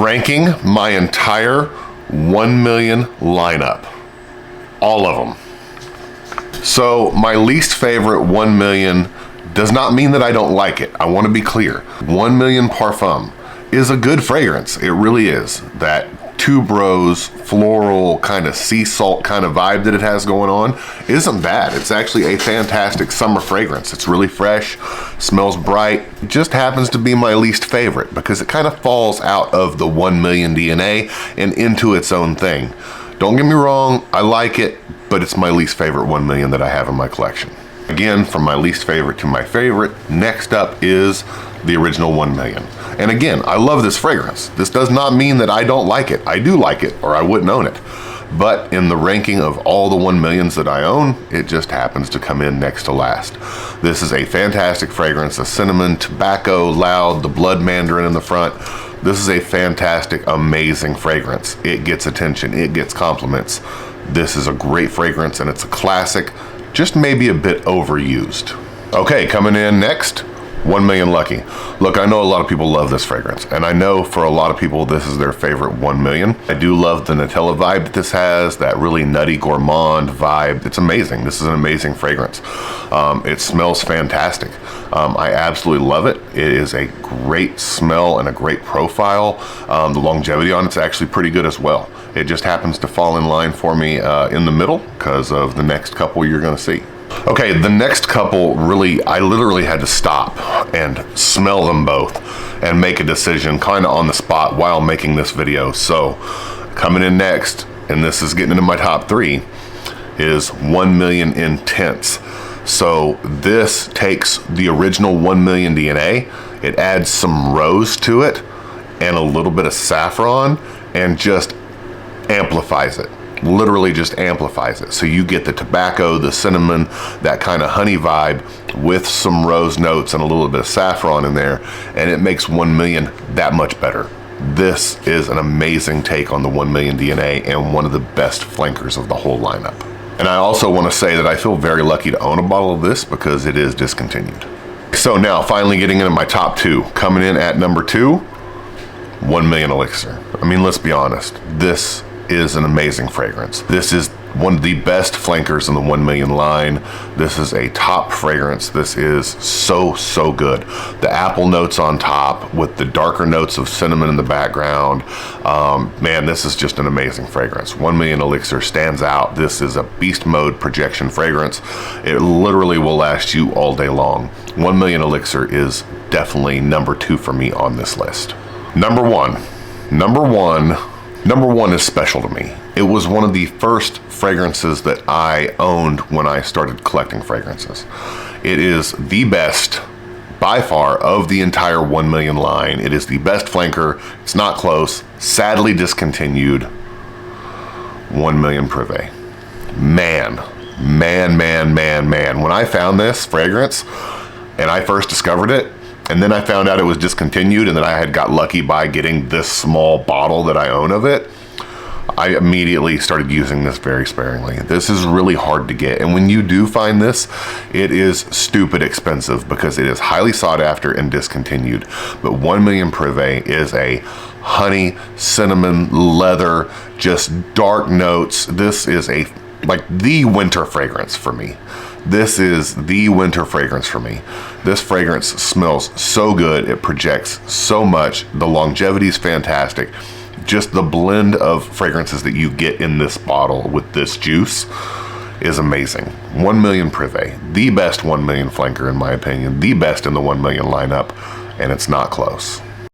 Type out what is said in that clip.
ranking my entire 1 million lineup. All of them. So my least favorite 1 million does not mean that I don't like it. I want to be clear. 1 million Parfum is a good fragrance. It really is. That tuberose, floral, kind of sea salt kind of vibe that it has going on isn't bad. It's actually a fantastic summer fragrance. It's really fresh, smells bright. It just happens to be my least favorite because it kind of falls out of the 1 million DNA and into its own thing. Don't get me wrong, I like it, but it's my least favorite 1 million that I have in my collection. Again, from my least favorite to my favorite, next up is the original 1 million. And again, I love this fragrance. This does not mean that I don't like it. I do like it, or I wouldn't own it. But in the ranking of all the 1 millions that I own, it just happens to come in next to last. This is a fantastic fragrance, a cinnamon, tobacco, loud, the blood mandarin in the front. This is a fantastic, amazing fragrance. It gets attention, it gets compliments. This is a great fragrance and it's a classic, just maybe a bit overused. Okay, coming in next, 1 million Lucky. Look, I know a lot of people love this fragrance, and I know for a lot of people this is their favorite 1 million. I do love the Nutella vibe that this has, that really nutty gourmand vibe. It's amazing. This is an amazing fragrance. It smells fantastic. I absolutely love it. It is a great smell and a great profile. The longevity on it's actually pretty good as well. It just happens to fall in line for me in the middle because of the next couple you're going to see. Okay, the next couple really, I literally had to stop and smell them both and make a decision kind of on the spot while making this video. So coming in next, and this is getting into my top 3, is 1 million Intense. So this takes the original 1 million DNA, it adds some rose to it and a little bit of saffron and just amplifies it. Literally just amplifies it. So you get the tobacco, the cinnamon, that kind of honey vibe with some rose notes and a little bit of saffron in there, and it makes 1 million that much better. This is an amazing take on the 1 million DNA and one of the best flankers of the whole lineup. And I also want to say that I feel very lucky to own a bottle of this because it is discontinued. So now finally getting into my top 2. Coming in at number 2, 1 million Elixir. I mean, let's be honest, this is an amazing fragrance. This is one of the best flankers in the 1 million line. This is a top fragrance. This is so good. The apple notes on top with the darker notes of cinnamon in the background. Man, this is just an amazing fragrance. 1 million Elixir stands out. This is a beast mode projection fragrance. It literally will last you all day long. 1 million Elixir is definitely number 2 for me on this list. Number one is special to me. It was one of the first fragrances that I owned when I started collecting fragrances. It is the best, by far, of the entire 1 million line. It is the best flanker. It's not close. Sadly discontinued. 1 million Privé. Man. When I found this fragrance and I first discovered it, and then I found out it was discontinued and that I had got lucky by getting this small bottle that I own of it, I immediately started using this very sparingly. This is really hard to get. And when you do find this, it is stupid expensive because it is highly sought after and discontinued. But 1 million Privé is a honey, cinnamon, leather, just dark notes. This is like the winter fragrance for me. This is the winter fragrance for me. This fragrance smells so good. It projects so much. The longevity is fantastic. Just the blend of fragrances that you get in this bottle with this juice is amazing. 1 million Privé, the best 1 million flanker in my opinion, the best in the 1 million lineup, and it's not close.